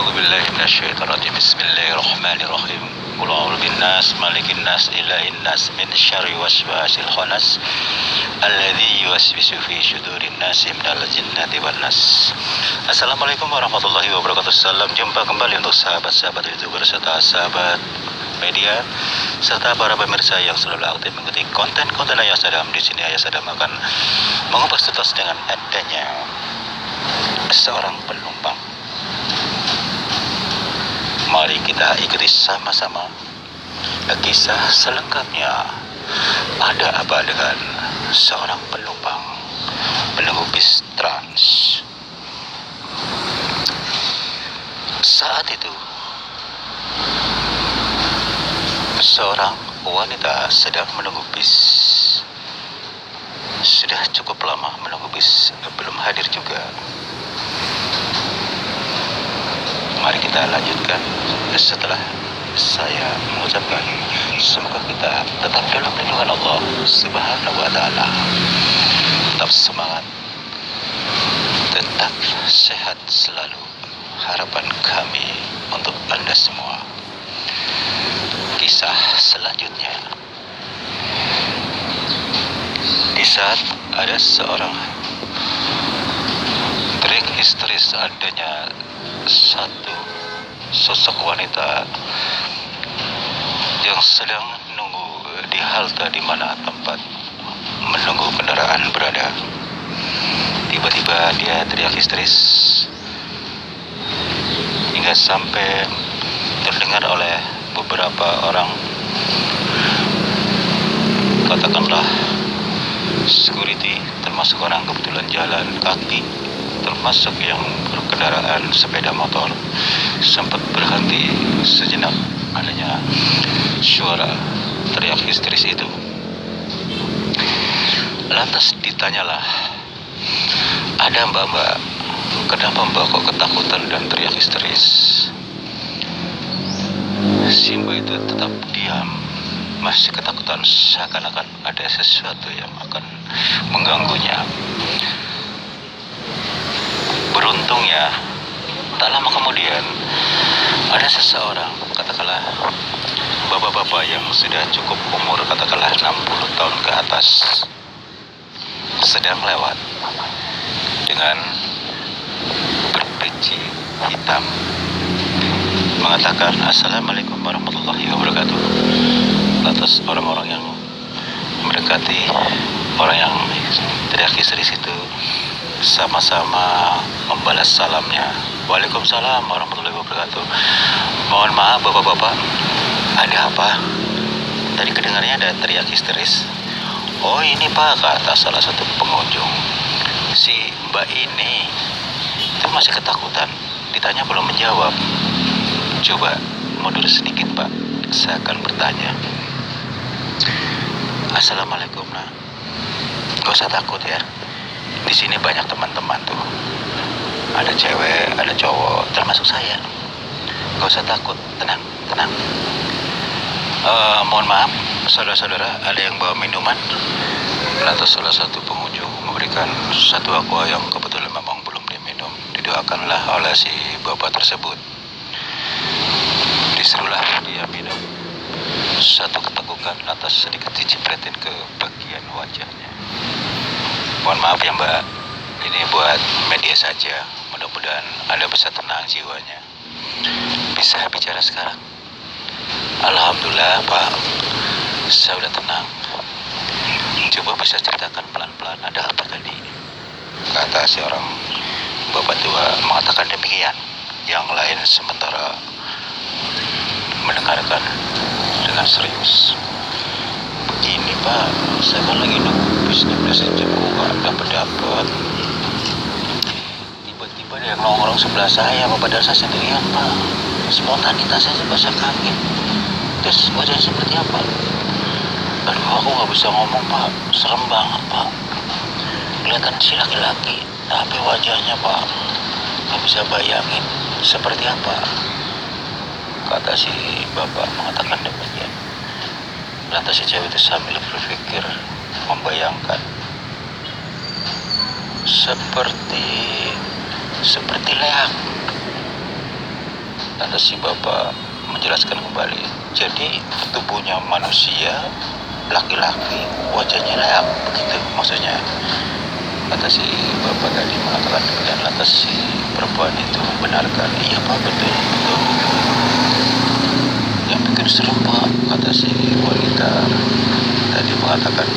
A'udzu billahi minasyaitonir rajim. Bismillahirrahmanirrahim. Qul a'udzu binnas malikin nas ilahin nas min syarri waswasil khannas alladzi yuwaswisu fi sudurin nas minal jinnati wan nas. Assalamualaikum warahmatullahi wabarakatuh. Salam jumpa kembali untuk sahabat-sahabat YouTuber serta sahabat media serta para pemirsa yang selalu aktif mengikuti konten-konten Ayah Sadam. Di sini Ayah Sadam akan mengupas tuntas dengan adanya seorang penumpang. Mari kita ikuti sama-sama kisah selengkapnya. Ada apa dengan seorang penumpang menunggu bis trans? Saat itu seorang wanita sedang menunggu bis. Sudah cukup lama menunggu bis, belum hadir juga. Mari kita lanjutkan setelah saya mengucapkan semoga kita tetap dalam lindungan Allah Subhanahu wa Ta'ala, tetap semangat, tetap sehat selalu. Harapan kami untuk Anda semua. Kisah selanjutnya, di saat ada seorang teriak histeris adanya satu sosok wanita yang sedang menunggu di halte di mana tempat menunggu kendaraan berada. Tiba-tiba dia teriak histeris hingga sampai terdengar oleh beberapa orang, katakanlah security, termasuk orang kebetulan jalan kaki, termasuk yang berkendaraan sepeda motor, sempat berhenti sejenak adanya suara teriak histeris itu. Lantas ditanyalah, ada mbak-mbak, kenapa mbak kok ketakutan dan teriak histeris? Si mbak itu tetap diam, masih ketakutan, seakan-akan ada sesuatu yang akan mengganggunya. Beruntungnya, tak lama kemudian ada seseorang, katakanlah bapak-bapak yang sudah cukup umur, katakanlah 60 tahun ke atas, sedang lewat dengan berpeci hitam, mengatakan Assalamualaikum warahmatullahi wabarakatuh. Lantas orang-orang yang mendekati orang yang teriak histeris itu sama-sama membalas salamnya. Waalaikumsalam warahmatullahi wabarakatuh. Mohon maaf bapak-bapak, ada apa? Tadi kedengarannya ada teriak histeris. Oh ini pak, kata salah satu pengunjung, si mbak ini itu masih ketakutan, ditanya belum menjawab. Coba mundur sedikit pak, saya akan bertanya. Assalamualaikum nak, gak usah takut ya. Di sini banyak teman-teman tuh, ada cewek, ada cowok, termasuk saya. Gak usah takut, tenang, tenang. Mohon maaf, saudara-saudara, ada yang bawa minuman? Lantas salah satu pengunjung memberikan satu aqua yang kebetulan memang belum diminum. Didoakanlah oleh si bapak tersebut. Disuruhlah dia minum. Satu ketegukan, lantas sedikit dicipretin ke bagian wajahnya. Mohon maaf ya mbak, ini buat media saja. Mudah-mudahan Anda bisa tenang jiwanya. Bisa bicara sekarang? Alhamdulillah pak, saya udah tenang. Coba bisa ceritakan pelan-pelan, ada apa tadi? Kata si orang bapak tua mengatakan demikian. Yang lain sementara mendengarkan dengan serius. Begini pak, saya kan lagi nunggu bisnya udah sejam kok gak dapet-dapet. Tiba-tiba ada yang nongkrong sebelah saya, padahal saya sendirian pak. Spontanitas saya sebasa kaget. Terus wajahnya seperti apa? Aduh aku gak bisa ngomong pak, serem banget pak. Kelihatan si laki-laki, tapi wajahnya pak gak bisa bayangin seperti apa. Kata si bapak mengatakan demikian. Lantas si cewek itu sambil berpikir, membayangkan seperti leak, Lantas si bapak menjelaskan kembali, jadi tubuhnya manusia laki-laki, wajahnya leak, begitu maksudnya. Kata si bapak tadi mengatakan demikian. Lantas si perempuan itu membenarkan, iya pak, betul betul. Yang bikin serem pak, kata si wanita tadi mengatakan,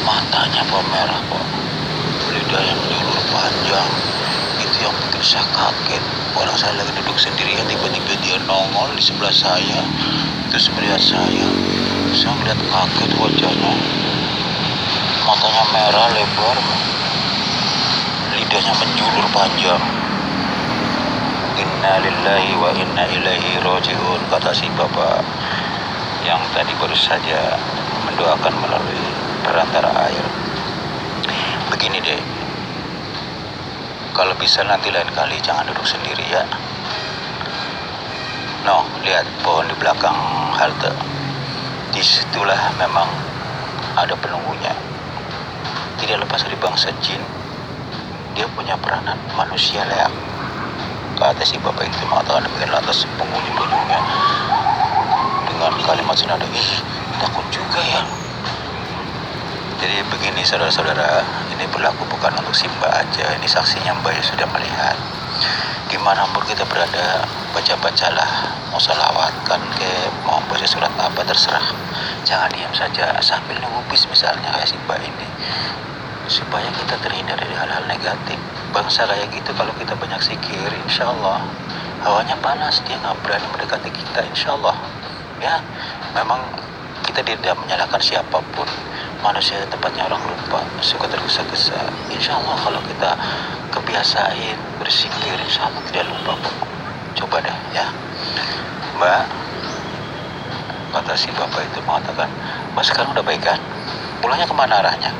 matanya pak merah pak, lidah yang menjulur panjang, itu yang bikin saya kaget. Orang saya lagi duduk sendirian, tiba-tiba dia nongol di sebelah saya, terus melihat saya melihat kaget wajahnya, matanya merah lebar, lidahnya menjulur panjang. Inna lillahi wa inna ilaihi rojiun, kata si bapak yang tadi baru saja mendoakan melalui perantara air. Begini deh, kalau bisa nanti lain kali jangan duduk sendiri ya. No, lihat pohon di belakang halte. Disitulah memang ada penunggunya. Tidak lepas dari bangsa jin, dia punya peranan manusia leak. Kata si bapak itu mengatakan demikian. Lantas pengunjung-pengunjungnya dengan kalimat senada, ih takut juga ya. Jadi begini saudara-saudara, ini berlaku bukan untuk si mbak aja, ini saksinya mbak yang sudah melihat. Dimanapun kita berada, baca-bacalah, mau salawatkan ke, mau baca surat apa terserah. Jangan diam saja sambil nunggu bis misalnya kayak si mbak ini, supaya kita terhindar dari hal-hal negatif. Bangsa kayak gitu kalau kita banyak zikir, insya Allah hawanya panas, dia nggak berani mendekati kita, insya Allah. Ya, memang kita tidak menyalahkan siapapun. Manusia tempatnya orang lupa, suka tergesa-gesa. Insya Allah kalau kita kebiasain berzikir, insya Allah tidak lupa kok. Coba deh ya, Mbak. Kata si bapak itu mengatakan, Mbak sekarang udah baik kan? Pulangnya kemana arahnya?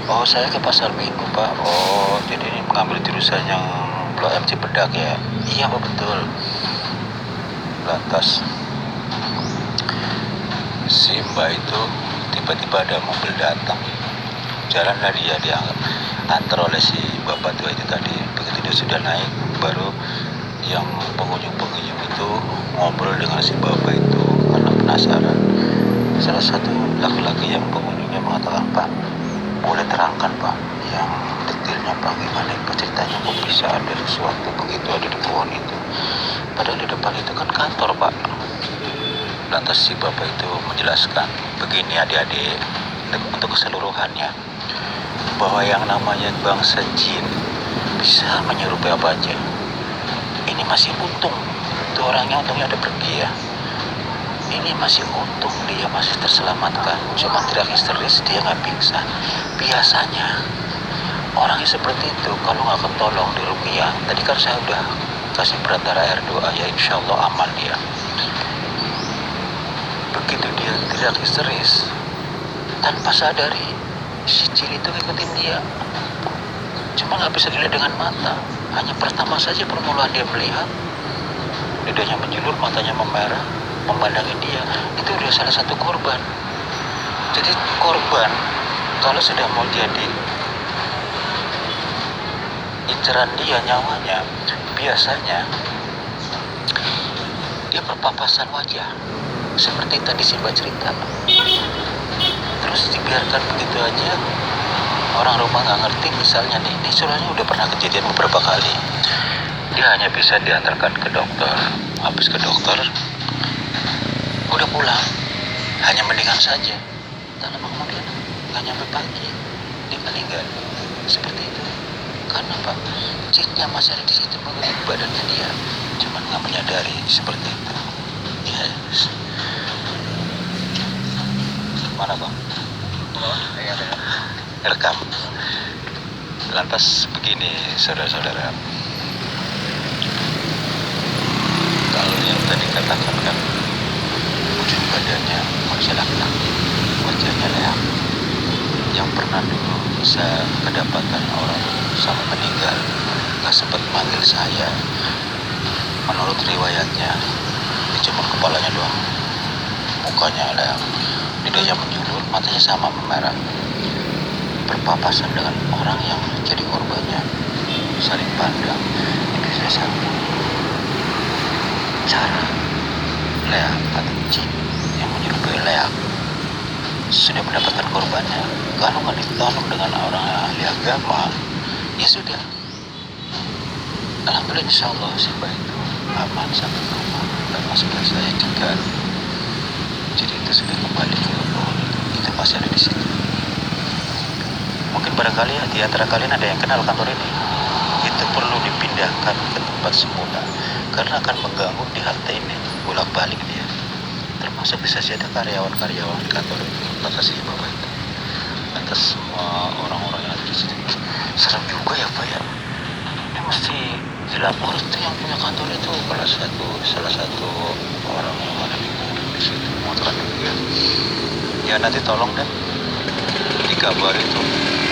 Oh, saya ke pasar minggu pak. Oh, jadi ini mengambil jurusan yang Blok M Cipedak ya? Iya pak, betul. Lantas si mbak itu tiba-tiba ada mobil datang, jalanlah dia antar oleh si bapak tua itu tadi. Begitu dia sudah naik, baru yang pengunjung-pengunjung itu ngobrol dengan si bapak itu karena penasaran. Salah satu laki-laki yang pengunjungnya mengatakan, Pak, boleh terangkan pak yang detailnya pak, gimana pak ceritanya kok bisa ada sesuatu begitu ada di pohon itu, padahal di depan itu kan kantor pak. Lantas si bapak itu menjelaskan, begini adik-adik, untuk keseluruhannya, bahwa yang namanya bangsa jin bisa menyerupai apa aja. Ini masih untung, itu orangnya untungnya ada pergi ya. Ini masih untung dia masih terselamatkan, cuma tidak histeris, dia nggak pingsan. Biasanya orangnya seperti itu kalau nggak ketolong di ruqyah, tadi kan saya udah kasih perantara air doa ya, insya Allah aman dia. Begitu dia tidak histeris, tanpa sadari si jin itu ngikutin dia, cuma nggak bisa dilihat dengan mata. Hanya pertama saja permulaan dia melihat, lidahnya menjulur, matanya memerah, memandangi dia, itu udah salah satu korban. Jadi korban kalau sudah mau jadi inceran dia nyawanya, biasanya dia berpapasan wajah seperti tadi si mbak cerita, terus dibiarkan begitu aja. Orang rumah nggak ngerti misalnya nih, ini soalnya udah pernah kejadian beberapa kali. Dia hanya bisa diantarkan ke dokter, habis ke dokter udah pulang, hanya mendingan saja. Tak lama kemudian, nggak nyampe pagi, dia meninggal. Seperti itu. Karena apa? Jinnya masih ada di situ mengikuti badannya dia, cuman nggak menyadari seperti itu. Yes. Mana bang? Rekam. Lantas begini, saudara-saudara. Kalau yang tadi katakan kan, wujud badannya manusia laki-laki, wajahnya leak. Yang pernah dulu saya kedapatan orang sampai meninggal, nggak sempat manggil saya. Menurut riwayatnya, dia cuma kepalanya doang, mukanya leak, lidahnya menjulur, matanya sama memerah. Berpapasan dengan orang yang jadi korbannya, saling pandang, itu saya sambung. mendapatkan korbannya. Kalau nggak ditolong dengan orang ahli agama, ya sudah. Alhamdulillah insya Allah si bayi itu aman sampai ke rumah dan masuk ke saya juga. Jadi itu sudah kembali ke pohon itu masih ada di situ. Mungkin barangkali di antara kalian ada yang kenal kantor ini. Itu perlu dipindahkan ke tempat semula karena akan mengganggu di halte ini bolak-balik dia. Termasuk bisa saja karyawan-karyawan di kantor itu, kata si bapak itu, atas semua orang-orang yang ada di situ. Serem juga ya Pak ya. Ini mesti dilapor itu yang punya kantor itu salah satu orang yang ada di situ mengatakan demikian. Ya nanti tolong deh dikabar itu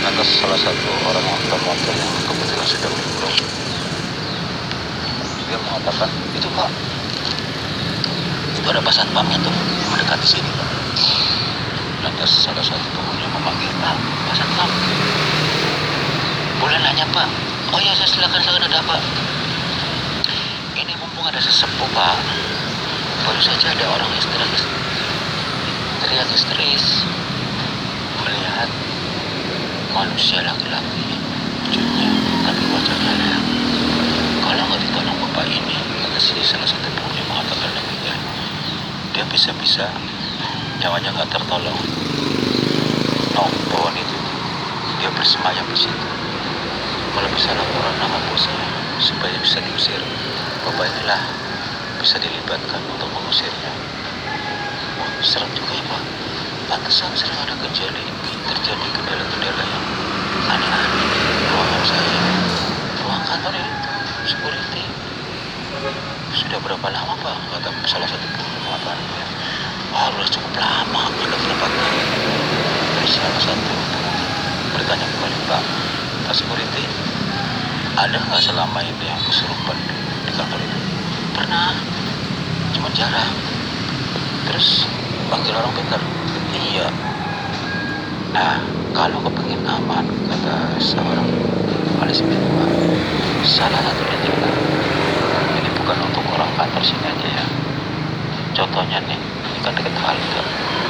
atas salah satu orang yang termotor yang kebetulan sudah meninggal. Dia mengatakan itu Pak, itu ada Pak Satpamnya tuh mendekati sini Pak. Lantas salah satu penghuni memanggil Pak Satpam, boleh nanya Pak? Oh ya saya silakan, ada Pak. Ini mumpung ada sesepuh Pak, baru saja ada orang teriak histeris melihat manusia laki-laki wujudnya tapi wajahnya leak. Kalau nggak ditolong bapak ini, kata si salah satu penghuni mengatakan demikian, dia bisa-bisa nyawanya nggak tertolong. Pohon itu dia bersemayam di situ, malah bisa laporan nama bosnya supaya bisa diusir. Bapak inilah bisa dilibatkan untuk mengusirnya. Wah, serem juga ya Pak. Pantesan sering ada terjadi kendala-kendala yang aneh-aneh di ruangan saya, ruang kantor ini, security. Sudah berapa lama Pak? Kata salah satu pengamat. Wah, udah cukup lama, sudah berapa tahun. Terus salah satu bertanya kembali, Pak security, ada nggak selama ini yang kesurupan di kantor itu? Pernah, cuma jarang. Terus panggil orang pintar. Iya. Nah, kalau kepengin aman, kata seorang ahli spiritual, salah satunya adalah, ini bukan untuk orang kantor sini aja ya. Contohnya nih, ini kan dekat halte,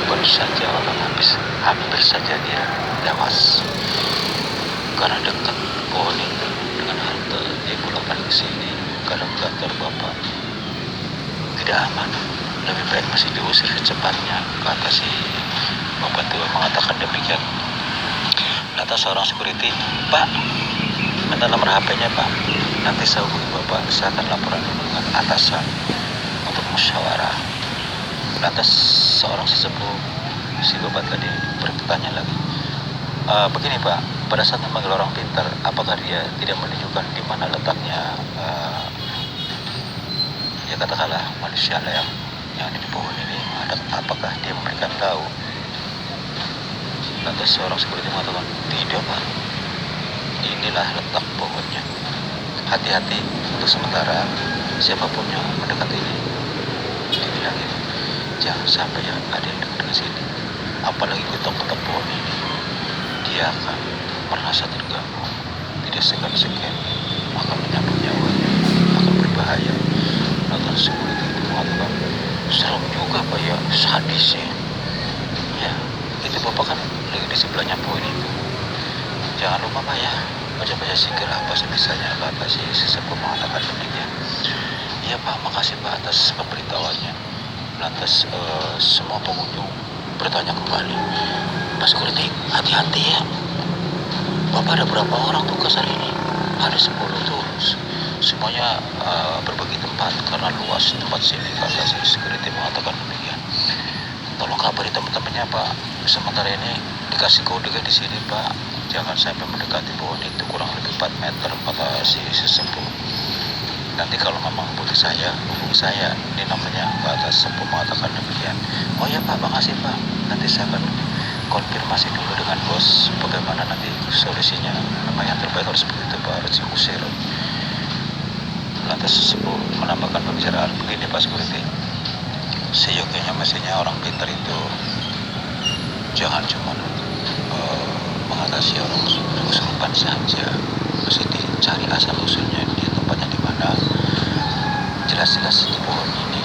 baru saja orang hampir saja dia tewas karena dekat pohon itu dengan halte. Dia pulang ke sini karena kantor bapak tidak aman, lebih baik masih diusir secepatnya, kata si bapak tua mengatakan demikian. Lantas seorang security, Pak, minta nomor HP-nya Pak, nanti saya hubungi bapak, saya akan laporan dengan atasan untuk musyawarah. Lantas seorang sesepuh si bapak tadi bertanya lagi, begini Pak, pada saat memanggil orang pintar, apakah dia tidak menunjukkan di mana letaknya ya katakanlah manusia yang ada di pohon ini, apakah dia memberikan tahu? Lantas seorang security mengatakan, tidak Pak, inilah letak pohonnya, hati-hati untuk sementara siapapun yang mendekat ini. Dia bilang gitu, jangan sampai ya ada yang dekat dengan sini, apalagi ketok-ketok pohon ini, dia akan merasa terganggu, tidak segan-segan akan menyambut nyawanya, akan berbahaya. Lantas security itu mengatakan, serem juga Pak ya, sadis ya. Ya, itu bapak kan lagi di sebelahnya pohon itu. Jangan lupa Pak ya, baca-baca zikir apa sebisanya, kata si sesepuh mengatakan demikian. Iya Pak, makasih Pak atas pemberitahuannya. Lantas semua pengunjung bertanya kembali, Pak security, hati-hati ya. Bapak ada berapa orang tugas hari ini? Ada 10 tuh. Semuanya berbagi tempat karena luas tempat sini, kata si security mengatakan demikian. Tolong kabari teman-temannya Pak, sementara ini dikasih kode di sini Pak, jangan sampai mendekati pohon itu, kurang lebih 4 meter, kata si sesepuh. Nanti kalau memang butuh saya, hubungi saya, ini nomornya, kata sesepuh mengatakan demikian. Oh ya Pak, makasih Pak, nanti saya akan konfirmasi dulu dengan bos bagaimana nanti solusinya. Memang yang terbaik harus begitu Pak, harus diusir. Lantas sesepuh menambahkan pembicaraan, begini Pak security, seyogianya mestinya orang pintar itu jangan cuma mengatasi orang kesurupan saja, mesti dicari asal usulnya, dia tempatnya di mana. Jelas-jelas di pohon ini,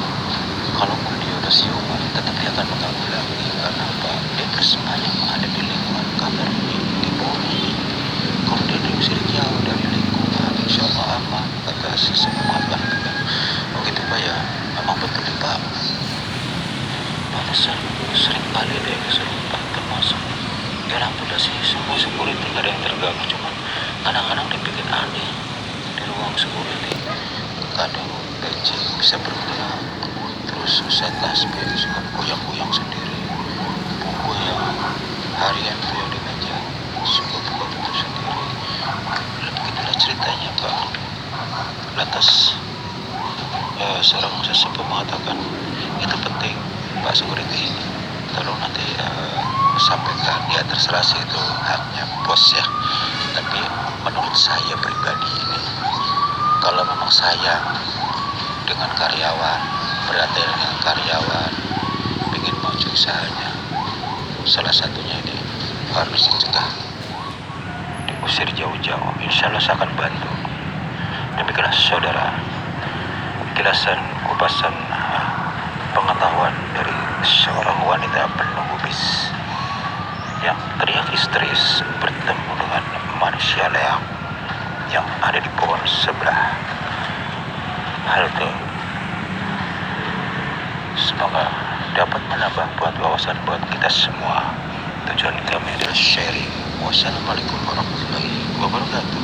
kalaupun dia udah siuman, tetap dia akan mengganggu lagi. Karena apa? Dia bersemayam kadang-kadang dibikin aneh di ruang security. Kadang PC bisa bergerak, terus set tasbih suka goyang-goyang sendiri, buku yang harian itu yang di meja suka buka tutup sendiri. Beginilah ceritanya Pak. Lantas seorang sesepuh mengatakan, itu penting Pak Security, tolong nanti sampaikan. Ya terserah sih, itu haknya bos ya, tapi menurut saya pribadi ini, kalau memang sayang dengan karyawan, berhati dengan karyawan, ingin maju usahanya, salah satunya ini harus dicegah, diusir jauh-jauh. Insya Allah saya akan bantu. Demikianlah saudara kilasan kupasan pengetahuan dari seorang wanita penunggu bis yang teriak histeris bertemu dengan manusia leak yang ada di pohon sebelah halte. Semoga dapat menambah buat wawasan buat kita semua. Tujuan kami adalah sharing. Wassalamualaikum warahmatullahi wabarakatuh.